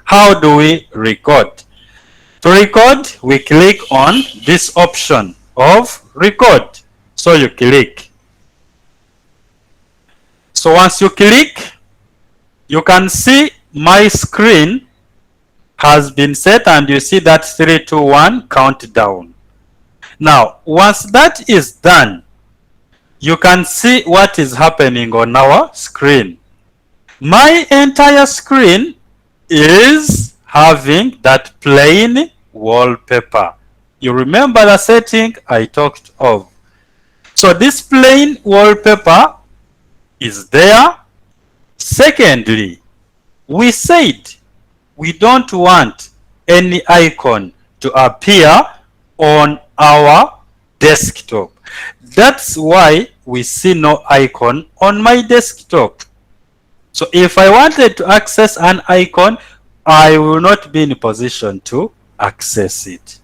How do we record? To record, we click on this option of record. So you click. So once you click, you can see my screen has been set and you see that 3, 2, 1 countdown. Now, once that is done, you can see what is happening on our screen. My entire screen is having that plain wallpaper. You remember the setting I talked of. So this plain wallpaper is there. Secondly, we said we don't want any icon to appear on our desktop. That's why we see no icon on my desktop. So if I wanted to access an icon, I will not be in a position to access it.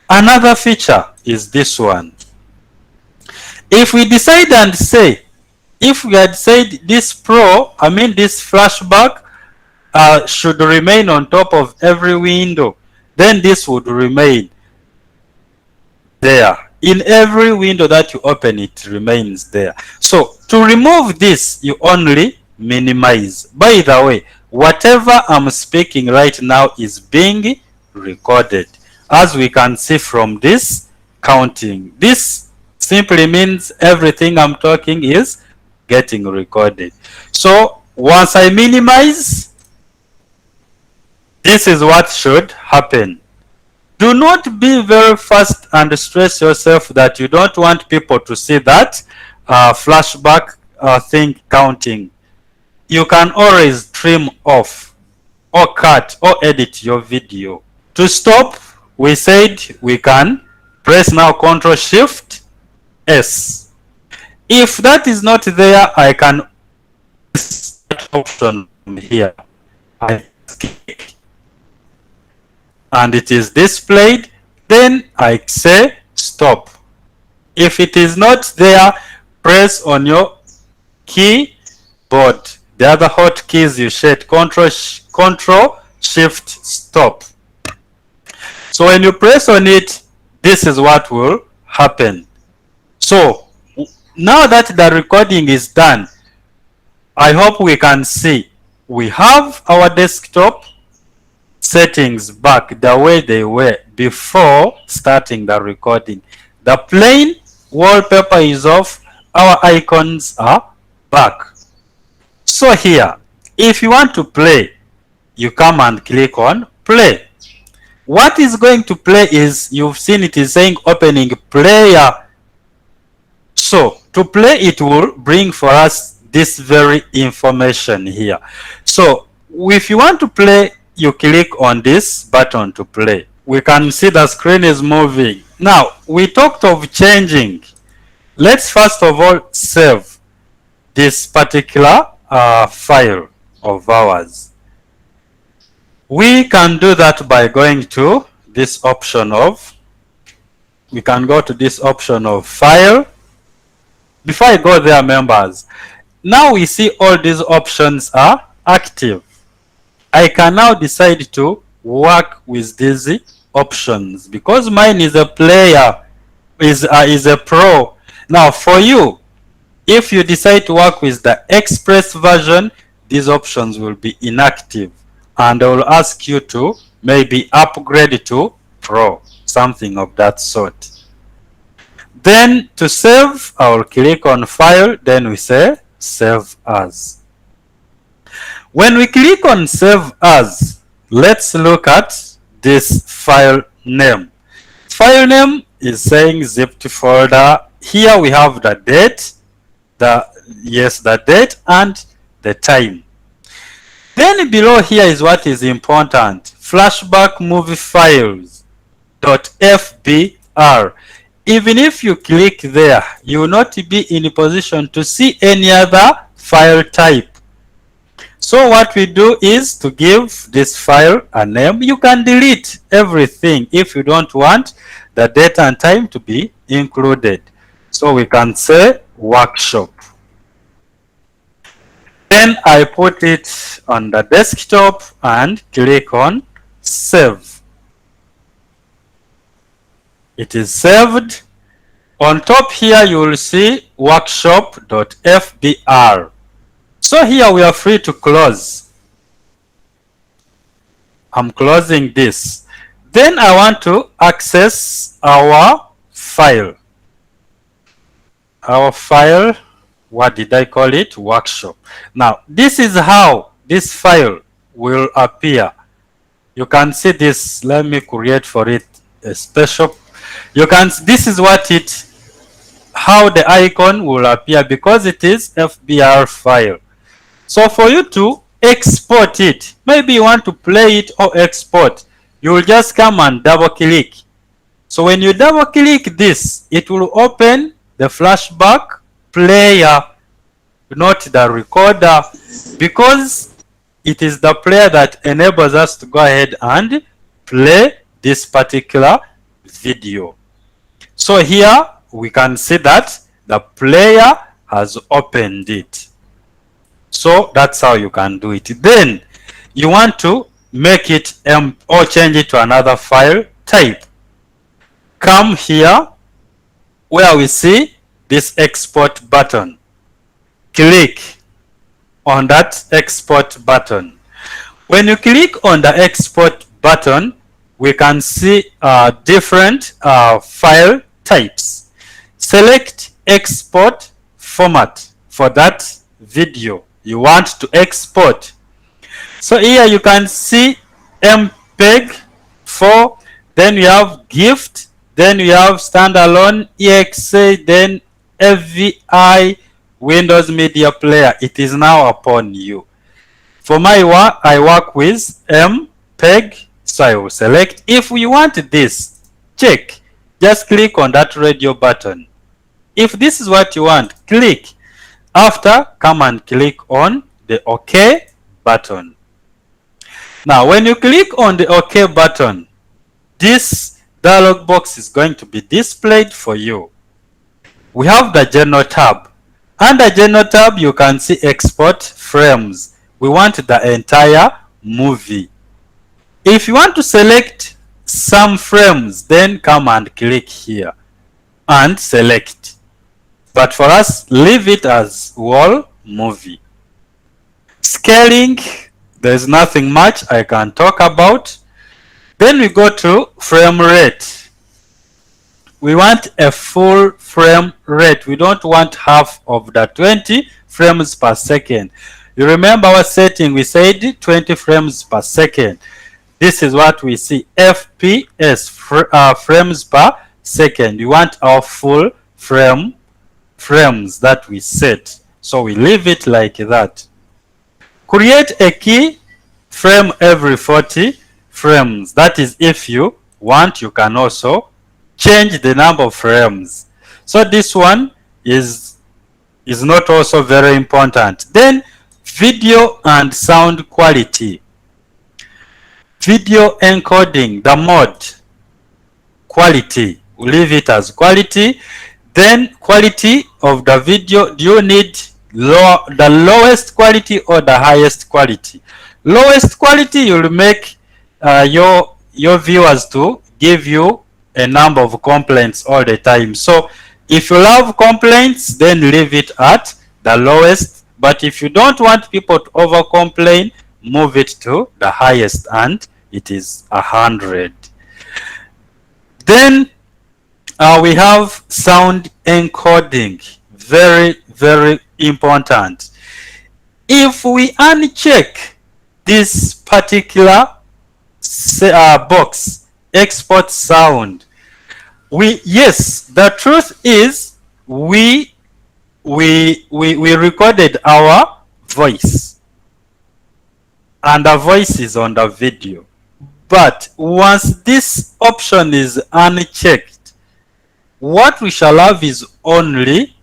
Another feature is this one. If we decide and say, if we had said this this flashback should remain on top of every window, then this would remain there. In every window that you open, it remains there. So to remove this, you only minimize. By the way, whatever I'm speaking right now is being recorded. As we can see from this counting, this simply means everything I'm talking is getting recorded. So once I minimize, this is what should happen. Do not be very fast and stress yourself that you don't want people to see that flashback thing counting. You can always trim off or cut or edit your video. To stop, we said we can press now Ctrl Shift S. If that is not there, I can press that option here. I click and it is displayed. Then I say stop. If it is not there, press on your keyboard. The other hotkeys you set Ctrl Shift Stop. So when you press on it, this is what will happen. So now that the recording is done, I hope we can see we have our desktop settings back the way they were before starting the recording. The plain wallpaper is off, our icons are back. So here, if you want to play, you come and click on play. What is going to play is, you've seen it is saying opening player. So to play, it will bring for us this very information here. So if you want to play, you click on this button to play. We can see the screen is moving. Now, we talked of changing. Let's first of all save this particular file of ours. We can do that by going to this option of, we can go to this option of file. Before I go there, members, now we see all these options are active. I can now decide to work with these options because mine is a player, is a pro. Now for you, if you decide to work with the express version, these options will be inactive and I will ask you to maybe upgrade to pro, something of that sort. Then to save, I will click on file, then we say save as. When we click on save as, let's look at this file name. File name is saying zipped folder. Here we have the date, the date and the time. Then below here is what is important. Flashback movie files .fbr. Even if you click there, you will not be in a position to see any other file type. So what we do is to give this file a name. You can delete everything if you don't want the date and time to be included. So we can say workshop. Then I put it on the desktop and click on save. It is saved. On top here you will see workshop.fbr. So here we are free to close. I'm closing this. Then I want to access our file. Our file, what did I call it? Workshop. Now, this is how this file will appear. You can see this. Let me create for it a special. This is how the icon will appear because it is FBR file. So for you to export it, maybe you want to play it or export, you will just come and double click. So when you double click this, it will open the flashback player, not the recorder, because it is the player that enables us to go ahead and play this particular video. So here we can see that the player has opened it. So that's how you can do it. Then you want to make it or change it to another file type. Come here where we see this export button. Click on that export button. When you click on the export button, we can see different file types. Select export format for that video you want to export. So here you can see MPEG-4, then you have GIF, then you have standalone, EXA, then AVI, Windows Media Player. It is now upon you. For my work, I work with MPEG, so I will select. If we want this, check. Just click on that radio button. If this is what you want, click. After, come and click on the OK button. Now, when you click on the OK button, this dialog box is going to be displayed for you. We have the General tab. Under General tab, you can see Export Frames. We want the entire movie. If you want to select some frames, then come and click here and select. But for us, leave it as whole movie. Scaling, there's nothing much I can talk about. Then we go to frame rate. We want a full frame rate. We don't want half of the 20 frames per second. You remember our setting, we said 20 frames per second. This is what we see, FPS, frames per second. We want our full frames that we set. So we leave it like that. Create a key frame every 40 frames. That is, if you want, you can also change the number of frames. So this one is not also very important. Then video and sound quality. Video encoding, the mode, quality, we'll leave it as quality. Then quality of the video, do you need the lowest quality or the highest quality? Lowest quality, you'll make your viewers to give you a number of complaints all the time. So if you love complaints, then leave it at the lowest. But if you don't want people to over complain, move it to the highest, and it is 100. Then we have sound encoding. Very, very important. If we uncheck this particular box, export sound, yes, the truth is we recorded our voice and the voice is on the video. But once this option is unchecked, what we shall have is only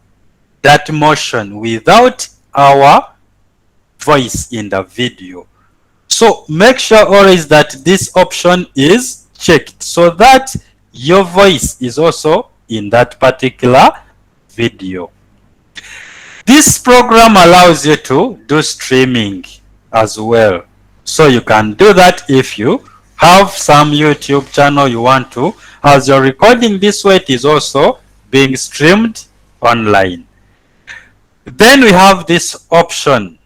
that motion without our voice in the video. So make sure always that this option is checked so that your voice is also in that particular video. This program allows you to do streaming. as well. So you can do that if you have some YouTube channel you want to. As you're recording this way, it is also being streamed online. Then we have this option,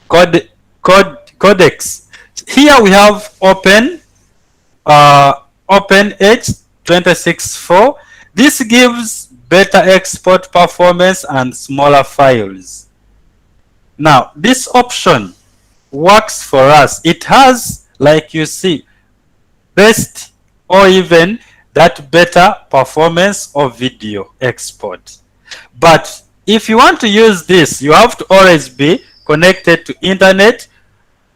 codecs. Here we have open H.264. This gives better export performance and smaller files. Now, this option works for us. It has, like you see, best or even that better performance of video export. But if you want to use this, you have to always be connected to internet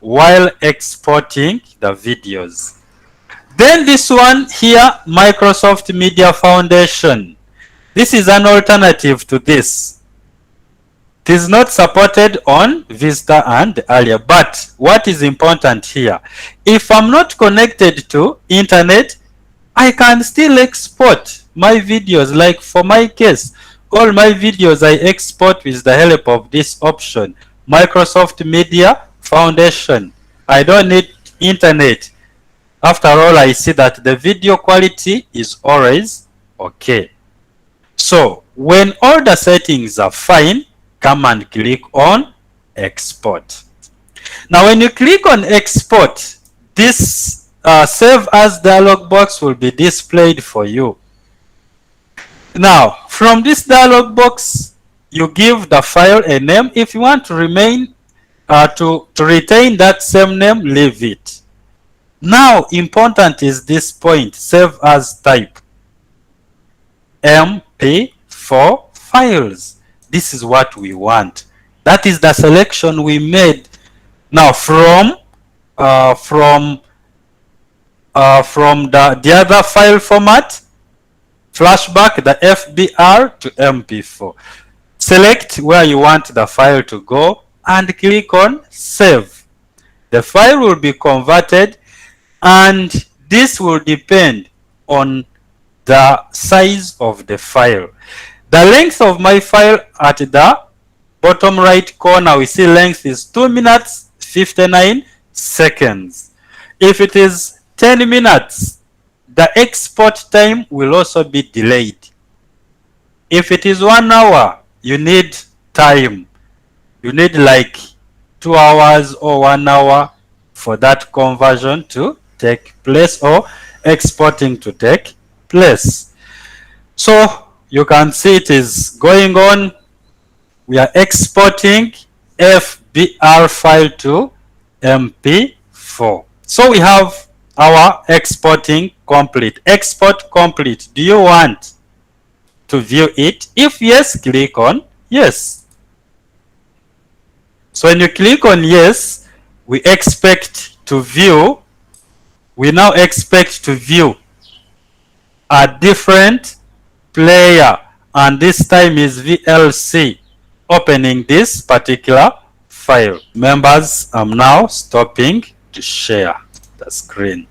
while exporting the videos. Then this one here, Microsoft Media Foundation. This is an alternative to this. It is not supported on Vista and earlier, but what is important here, if I'm not connected to internet, I can still export my videos. Like for my case, all my videos I export with the help of this option, Microsoft Media Foundation. I don't need internet. After all, I see that the video quality is always okay. So when all the settings are fine, come and click on export. Now when you click on export, this save as dialog box will be displayed for you. Now from this dialog box, you give the file a name. If you want to remain to retain that same name, leave it. Now important is this point, save as type MP4 files. This is what we want. That is the selection we made. Now from the other file format, flashback, the FBR to MP4. Select where you want the file to go and click on save. The file will be converted, and this will depend on the size of the file. The length of my file at the bottom right corner, we see length is 2 minutes 59 seconds. If it is 10 minutes, the export time will also be delayed. If it is 1 hour, you need time. You need like 2 hours or 1 hour for that conversion to take place or exporting to take place. So you can see it is going on. We are exporting FBR file to MP4. So we have our exporting complete. Export complete. Do you want to view it? If yes, click on yes. So when you click on yes, we now expect to view a different player, and this time is VLC opening this particular file. Members, I'm now stopping to share the screen.